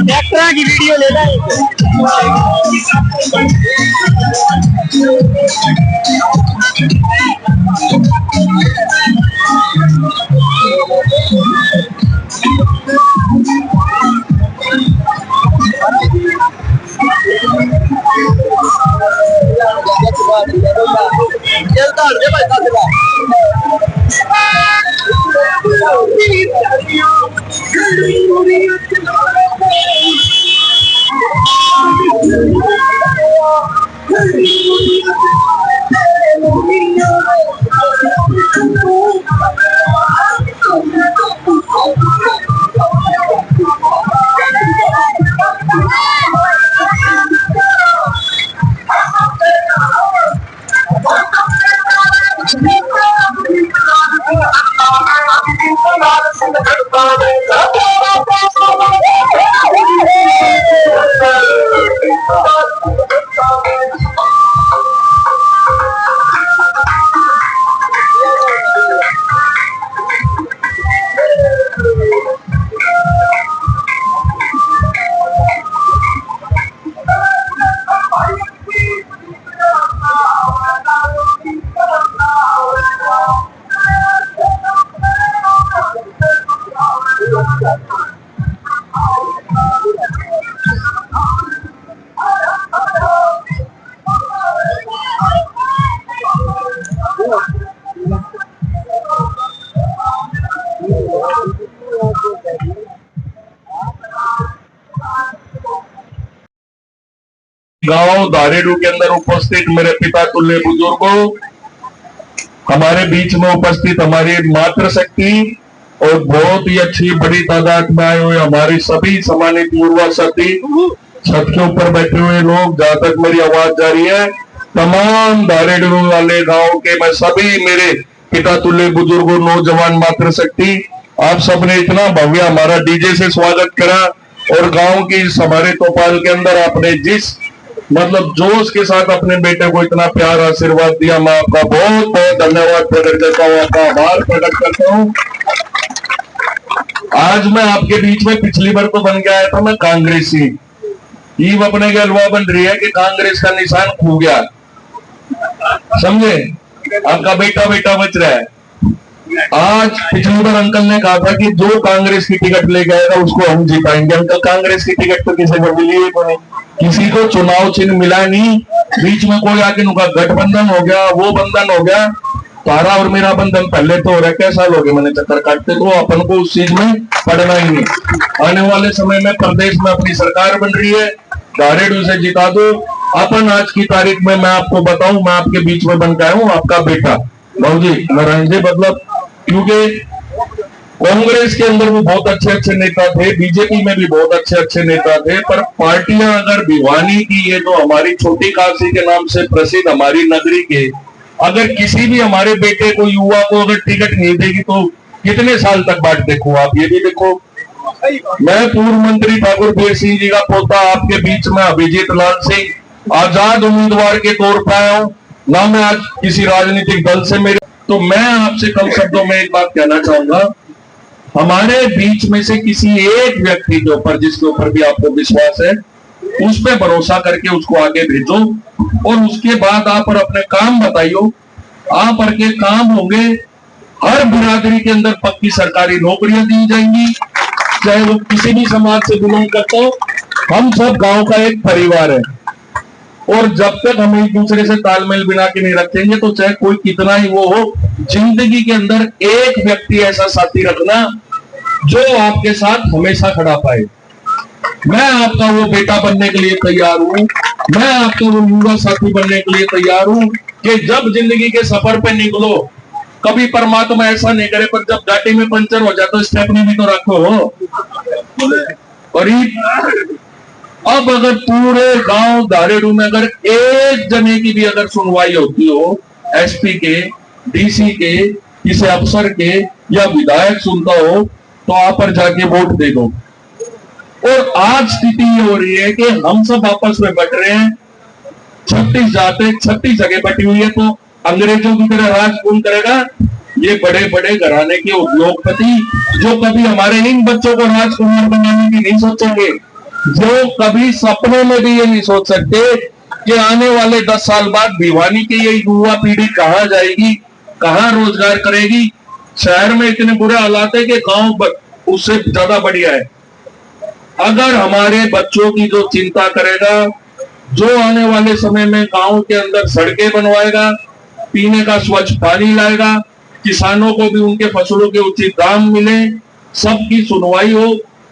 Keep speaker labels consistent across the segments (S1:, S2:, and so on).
S1: Tractor की video लेना है।
S2: गांव धारेडू के अंदर उपस्थित मेरे पिता तुल्य बुजुर्गों, हमारे बीच में उपस्थित हमारी मातृशक्ति और बहुत ही अच्छी बड़ी तादाद में आए हुए हमारी सभी सम्मानित युवा साथी, छत के ऊपर बैठे हुए लोग, जहां तक मेरी आवाज जा रही है, तमाम धारेडू वाले गांव के मैं सभी मेरे पिता तुल्य बुजुर्गों, नौजवान मातृशक्ति, आप सबने इतना भव्य हमारा डीजे से स्वागत करा और गांव की हमारे तोपाल के अंदर आपने जिस मतलब जोश के साथ अपने बेटे को इतना प्यार आशीर्वाद दिया, मैं आपका बहुत बहुत धन्यवाद प्रकट करता हूँ, आपका आभार प्रकट करता हूँ। आज मैं आपके बीच में पिछली बार तो बन के आया था मैं कांग्रेसी, ईव अपने के हलवा बन रही है कि कांग्रेस का निशान खो गया, समझे, आपका बेटा बेटा बच रहा है। आज पिछली बार अंकल ने कहा था कि जो कांग्रेस की टिकट लेके आएगा उसको हम जिताएंगे। अंकल कांग्रेस की टिकट तो किसी को मिली ही नहीं, किसी को चुनाव चिन्ह मिला नहीं, बीच में कोई आके उनका गठबंधन हो गया, वो बंधन हो गया, तारा और मेरा बंधन पहले तो हो रहा है, क्या साल हो गए मैंने चक्कर काटते, तो अपन को उस चीज में पड़ना ही नहीं। आने वाले समय में प्रदेश में अपनी सरकार बन रही है, धारेडू से जिता दो अपन। आज की तारीख में मैं आपको बताऊं, मैं आपके बीच में बन गया हूँ आपका बेटा बाबूजी नारायण जी, मतलब क्योंकि कांग्रेस के अंदर भी बहुत अच्छे अच्छे नेता थे, बीजेपी में भी बहुत अच्छे अच्छे नेता थे, पर पार्टियां अगर भिवानी की, ये जो हमारी छोटी काशी के नाम से प्रसिद्ध हमारी नगरी के, अगर किसी भी हमारे बेटे को, युवा को अगर टिकट नहीं देगी तो कितने साल तक बाट देखो आप, ये भी देखो। मैं पूर्व मंत्री ठाकुर बीर सिंह जी का पोता आपके बीच में अभिजीत लाल सिंह आजाद उम्मीदवार के तौर पर आया हूं, ना मैं आज किसी राजनीतिक दल से मेरे, तो मैं आपसे कम शब्दों में एक बात कहना चाहूंगा, हमारे बीच में से किसी एक व्यक्ति के ऊपर, जिसके ऊपर भी आपको विश्वास है, उस पर भरोसा करके उसको आगे भेजो और उसके बाद आप और अपने काम बताइयो, आप पर के काम होंगे, हर बिरादरी के अंदर पक्की सरकारी नौकरियां दी जाएंगी, चाहे वो किसी भी समाज से बिलोंग करता हो, हम सब गांव का एक परिवार है और जब तक हम एक दूसरे से तालमेल बिना के नहीं रखेंगे तो चाहे कोई कितना ही वो हो, जिंदगी के अंदर एक व्यक्ति ऐसा साथी रखना जो आपके साथ हमेशा खड़ा पाए। मैं आपका वो बेटा बनने के लिए तैयार हूं, मैं आपका वो युवा साथी बनने के लिए तैयार हूं कि जब जिंदगी के सफर पे निकलो कभी परमात्मा ऐसा नहीं करे, पर जब गाड़ी में पंचर हो जाए तो स्टेपनी भी तो रखो। और अब अगर पूरे गांव धारेड़ू में अगर एक जने की भी अगर सुनवाई होती हो, एसपी के, डीसी के, किसी अफसर के या विधायक सुनता हो, तो आप पर जाके वोट दे दो। और आज स्थिति ये हो रही है कि हम सब आपस में बट रहे हैं, 36 जाते 36 जगह बटी हुई है, तो अंग्रेजों की तरह राज कौन करेगा? ये बड़े बड़े घराने के उद्योगपति, जो कभी हमारे इन बच्चों को राजकुमार बनाने की नहीं सोचेंगे, जो कभी सपनों में भी ये नहीं सोच सकते कि आने वाले 10 साल बाद भिवानी की ये युवा पीढ़ी कहाँ जाएगी, कहाँ रोजगार करेगी। शहर में इतने बुरे हालात है कि गांव उससे ज्यादा बढ़िया है। अगर हमारे बच्चों की जो चिंता करेगा, जो आने वाले समय में गांव के अंदर सड़कें बनवाएगा, पीने का स्वच्छ पानी लाएगा, किसानों को भी उनके फसलों के उचित दाम मिले, सबकी सुनवाई हो।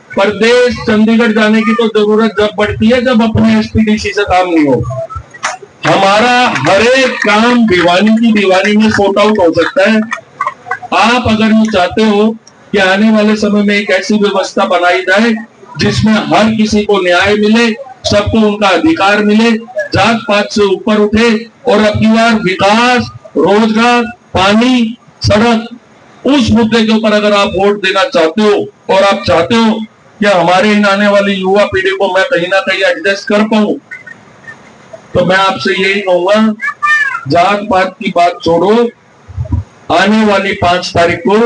S2: प्रदेश चंडीगढ़ जाने की तो जरूरत जब पड़ती है जब अपने एसपीडीसी से काम नहीं हो। हमारा हर एक काम भिवानी की दीवानी में सॉर्ट आउट हो सकता है। आप अगर ये चाहते हो कि आने वाले समय में एक ऐसी व्यवस्था बनाई जाए जिसमें हर किसी को न्याय मिले, सबको उनका अधिकार मिले, जात पात से ऊपर उठे, और अपनी बार विकास, रोजगार, पानी, सड़क, उस मुद्दे के ऊपर अगर आप वोट देना चाहते हो और आप चाहते हो कि हमारे इन आने वाली युवा पीढ़ी को मैं कहीं ना कहीं एडजस्ट कर पाऊं, तो मैं आपसे यही कहूंगा, जात पात की बात छोड़ो। आने वाली 5 तारीख को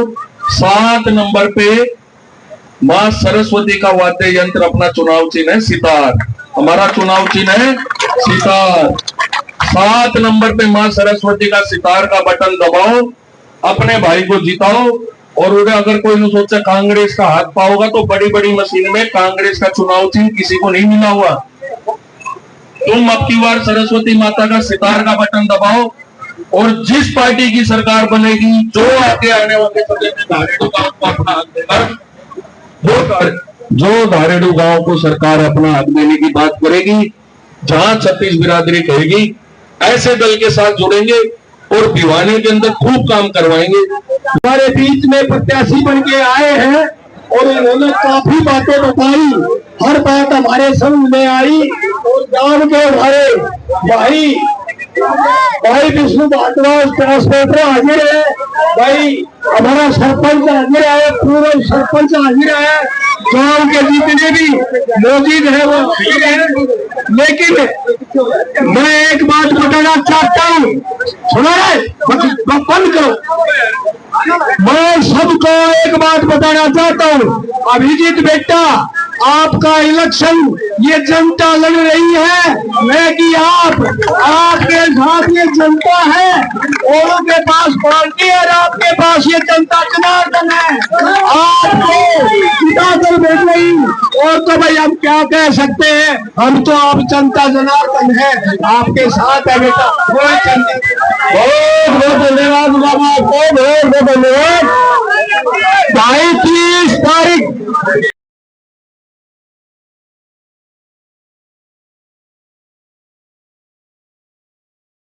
S2: 7 नंबर पे मां सरस्वती का वाद्य यंत्र, अपना चुनाव चिन्ह है सितार, हमारा चुनाव चिन्ह है सितार। 7 नंबर पे मां सरस्वती का सितार का बटन दबाओ, अपने भाई को जिताओ। और उन्हें अगर कोई नहीं सोचा कांग्रेस का हाथ पाओगा, तो बड़ी बड़ी मशीन में कांग्रेस का चुनाव चिन्ह किसी को नहीं मिला हुआ। तुम अब की बार सरस्वती माता का सितार का बटन दबाओ, और जिस पार्टी की सरकार बनेगी, जो आगे आने वाले समय में धारेड़ू गांव को अपना हक देगा, जो धारेड़ू गांव को सरकार अपना हक देने की बात करेगी, जहां 36 बिरादरी कहेगी, ऐसे दल के साथ जुड़ेंगे और भिवानी के अंदर खूब काम करवाएंगे।
S1: हमारे बीच में प्रत्याशी बन के आए हैं और उन्होंने काफी बातें बताई, हर बात हमारे समझ में आई। और गांव के हमारे भाई विष्णु भारद्वाज ट्रांसपोर्टर हाजिर है, भाई हमारा सरपंच हाजिर है, पूर्व सरपंच हाजिर है, गांव के जितने भी मौजूद है वो हाजिर है। लेकिन मैं एक बात बताना चाहता हूँ, सुनो बंद करो, मैं सबको एक बात बताना चाहता हूँ, अभिजीत बेटा, आपका इलेक्शन ये जनता लड़ रही है, मैं कि आपके साथ ये जनता है, औरों के पास पार्टी है और आपके पास ये जनता जनार्दन है, आपको जिताकर बैठ रही। और तो भाई हम क्या कह सकते हैं, हम तो आप जनता जनार्दन है, आपके साथ है बेटा। बहुत बहुत धन्यवाद बाबा, बहुत बहुत धन्यवाद।